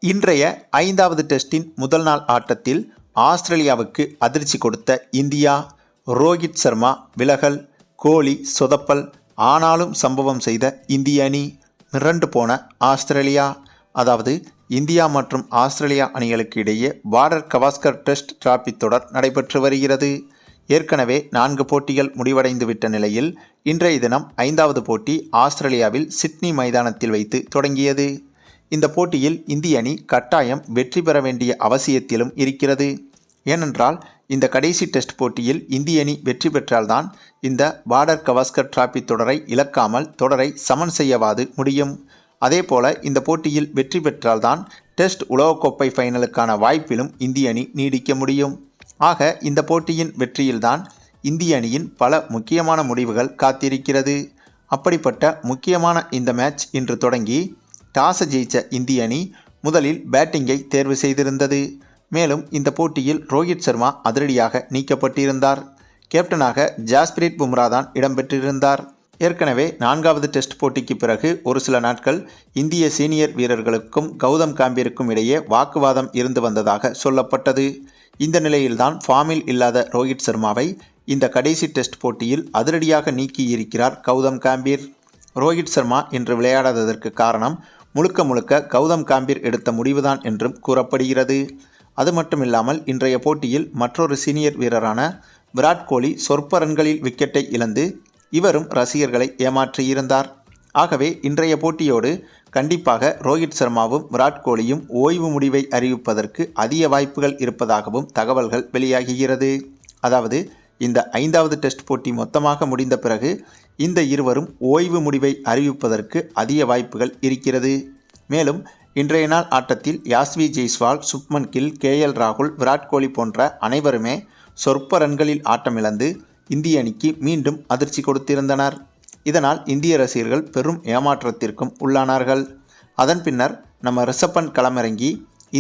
இன்றைய 5வது டெஸ்டின் முதல் நாள் ஆட்டத்தில் ஆஸ்திரேலியாவுக்கு அதிர்ச்சி கொடுத்த இந்தியா. ரோஹித் சர்மா விலகல், கோலி சொதப்பல், ஆனாலும் சம்பவம் செய்த இந்திய அணி. மிரண்டு போன ஆஸ்திரேலியா. அதாவது இந்தியா மற்றும் ஆஸ்திரேலியா அணிகளுக்கு இடையே பார்டர் கவாஸ்கர் டெஸ்ட் டிராபி தொடர் நடைபெற்று வருகிறது. ஏற்கனவே 4 போட்டிகள் முடிவடைந்துவிட்ட நிலையில் இன்றைய தினம் 5வது போட்டி ஆஸ்திரேலியாவில் சிட்னி மைதானத்தில் வைத்து தொடங்கியது. இந்த போட்டியில் இந்திய அணி கட்டாயம் வெற்றி பெற வேண்டிய அவசியத்திலும் இருக்கிறது. ஏனென்றால் இந்த கடைசி டெஸ்ட் போட்டியில் இந்திய அணி வெற்றி பெற்றால்தான் இந்த பார்டர் கவாஸ்கர் டிராபி தொடரை இழக்காமல் தொடரை சமன் செய்யவாது முடியும். அதேபோல இந்த போட்டியில் வெற்றி பெற்றால்தான் டெஸ்ட் உலகக்கோப்பை ஃபைனலுக்கான வாய்ப்பிலும் இந்திய அணி நீடிக்க முடியும். ஆக இந்த போட்டியின் வெற்றியில்தான் இந்திய அணியின் பல முக்கியமான முடிவுகள் காத்திருக்கிறது. அப்படிப்பட்ட முக்கியமான இந்த மேட்ச் இன்று தொடங்கி டாஸ் ஜெயித்த இந்திய அணி முதலில் பேட்டிங்கை தேர்வு செய்திருந்தது. மேலும் இந்த போட்டியில் ரோஹித் சர்மா அதிரடியாக நீக்கப்பட்டிருந்தார். கேப்டனாக ஜஸ்பிரீத் பும்ரா தான் இடம்பெற்றிருந்தார். ஏற்கனவே 4வது டெஸ்ட் போட்டிக்கு பிறகு ஒரு சில நாட்கள் இந்திய சீனியர் வீரர்களுக்கும் கௌதம் காம்பீருக்கும் இடையே வாக்குவாதம் இருந்து வந்ததாக சொல்லப்பட்டது. இந்த நிலையில்தான் ஃபார்மில் இல்லாத ரோஹித் சர்மாவை இந்த கடைசி டெஸ்ட் போட்டியில் அதிரடியாக நீக்கியிருக்கிறார் கௌதம் காம்பீர். ரோஹித் சர்மா இன்று விளையாடாததற்கு காரணம் முழுக்க கௌதம் காம்பீர் எடுத்த முடிவுதான் என்றும் கூறப்படுகிறது. அது மட்டுமில்லாமல் இன்றைய போட்டியில் மற்றொரு சீனியர் வீரரான விராட் கோலி சொற்ப ரன்களில் விக்கெட்டை இழந்து இவரும் ரசிகர்களை ஏமாற்றியிருந்தார். ஆகவே இன்றைய போட்டியோடு கண்டிப்பாக ரோஹித் சர்மாவும் விராட் கோலியும் ஓய்வு முடிவை அறிவிப்பதற்கு அதிக வாய்ப்புகள் இருப்பதாகவும் தகவல்கள் வெளியாகிறது. அதாவது இந்த 5வது டெஸ்ட் போட்டி மொத்தமாக முடிந்த பிறகு இந்த இருவரும் ஓய்வு முடிவை அறிவிப்பதற்கு அதிக வாய்ப்புகள் இருக்கிறது. மேலும் இன்றைய நாள் ஆட்டத்தில் யாஸ்வி ஜெய்ஸ்வால், சுப்மன் கில், KL ராகுல், விராட் கோலி போன்ற அனைவருமே சொற்ப ரன்களில் ஆட்டமிழந்து இந்திய அணிக்கு மீண்டும் அதிர்ச்சி கொடுத்திருந்தனர். இதனால் இந்திய ரசிகர்கள் பெரும் ஏமாற்றத்திற்கும் உள்ளானார்கள். அதன் பின்னர் நம்ம ரிஷப் பண்ட் களமிறங்கி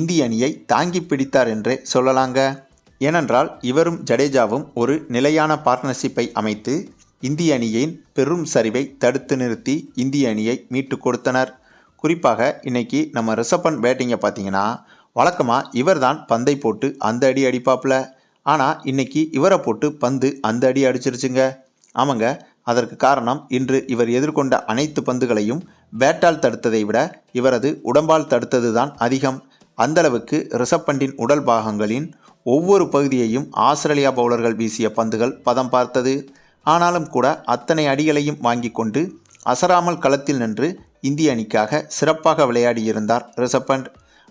இந்திய அணியை தாங்கி பிடித்தார் என்றே சொல்லலாங்க. ஏனென்றால் இவரும் ஜடேஜாவும் ஒரு நிலையான பார்ட்னர்ஷிப்பை அமைத்து இந்திய அணியின் பெரும் சரிவை தடுத்து நிறுத்தி இந்திய அணியை மீட்டு கொடுத்தனர். குறிப்பாக இன்னைக்கு நம்ம ரிஷப் பண்ட் பேட்டிங்கை பார்த்தீங்கன்னா வழக்கமாக இவர் தான் பந்தை போட்டு அந்த அடி அடிப்பாப்புல. ஆனால் இன்னைக்கு இவரை போட்டு பந்து அந்த அடி அடிச்சிருச்சுங்க. ஆமாங்க, அதற்கு காரணம் இன்று இவர் எதிர்கொண்ட அனைத்து பந்துகளையும் பேட்டால் தடுத்ததை விட இவரது உடம்பால் தடுத்தது தான் அதிகம். அந்தளவுக்கு ரிஷப் பண்டின் உடல் பாகங்களின் ஒவ்வொரு பகுதியையும் ஆஸ்திரேலியா பவுலர்கள் வீசிய பந்துகள் பதம் பார்த்தது. ஆனாலும் கூட அத்தனை அடிகளையும் வாங்கி கொண்டு அசராமல் களத்தில் நின்று இந்திய அணிக்காக சிறப்பாக விளையாடியிருந்தார் ரிஷப் பண்ட்.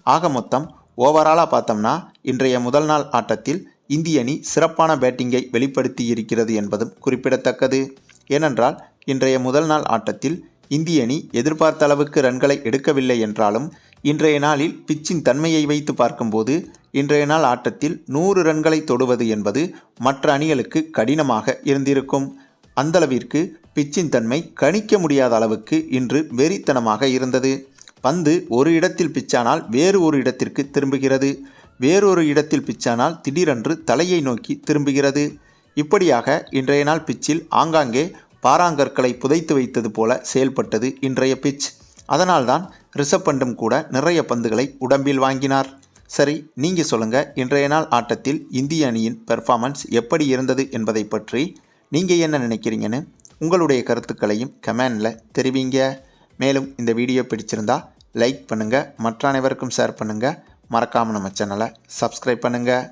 ஆக மொத்தம் ஓவராலாக பார்த்தோம்னா இன்றைய முதல் நாள் ஆட்டத்தில் இந்திய அணி சிறப்பான பேட்டிங்கை வெளிப்படுத்தி இருக்கிறது என்பதும் குறிப்பிடத்தக்கது. ஏனென்றால் இன்றைய முதல் நாள் ஆட்டத்தில் இந்திய அணி எதிர்பார்த்த அளவுக்கு ரன்களை எடுக்கவில்லை என்றாலும் இன்றைய நாளில் பிச்சின் தன்மையை வைத்து பார்க்கும்போது இன்றைய நாள் ஆட்டத்தில் 100 ரன்களை தொடுவது என்பது மற்ற அணிகளுக்கு கடினமாக இருந்திருக்கும். அந்தளவிற்கு பிச்சின் தன்மை கணிக்க முடியாத அளவுக்கு இன்று வெறித்தனமாக இருந்தது. பந்து ஒரு இடத்தில் பிச்சானால் வேறு ஒரு இடத்திற்கு திரும்புகிறது, வேறொரு இடத்தில் பிச்சானால் திடீரென்று தலையை நோக்கி திரும்புகிறது. இப்படியாக இன்றைய நாள் பிச்சில் ஆங்காங்கே பாறாங்கற்களை புதைத்து வைத்தது போல செயல்பட்டது இன்றைய பிச். அதனால்தான் ரிஷப் பண்டும் கூட நிறைய பந்துகளை உடம்பில் வாங்கினார். சரி, நீங்கள் சொல்லுங்கள், இன்றைய நாள் ஆட்டத்தில் இந்திய அணியின் பெர்ஃபார்மன்ஸ் எப்படி இருந்தது என்பதை பற்றி நீங்கள் என்ன நினைக்கிறீங்கன்னு உங்களுடைய கருத்துக்களையும் கமெண்டில் தெரிவிங்க. மேலும் இந்த வீடியோ பிடிச்சிருந்தா லைக் பண்ணுங்கள், மற்ற அனைவருக்கும் ஷேர் பண்ணுங்கள், மறக்காமல் நம்ம சேனலை சப்ஸ்கிரைப் பண்ணுங்கள்.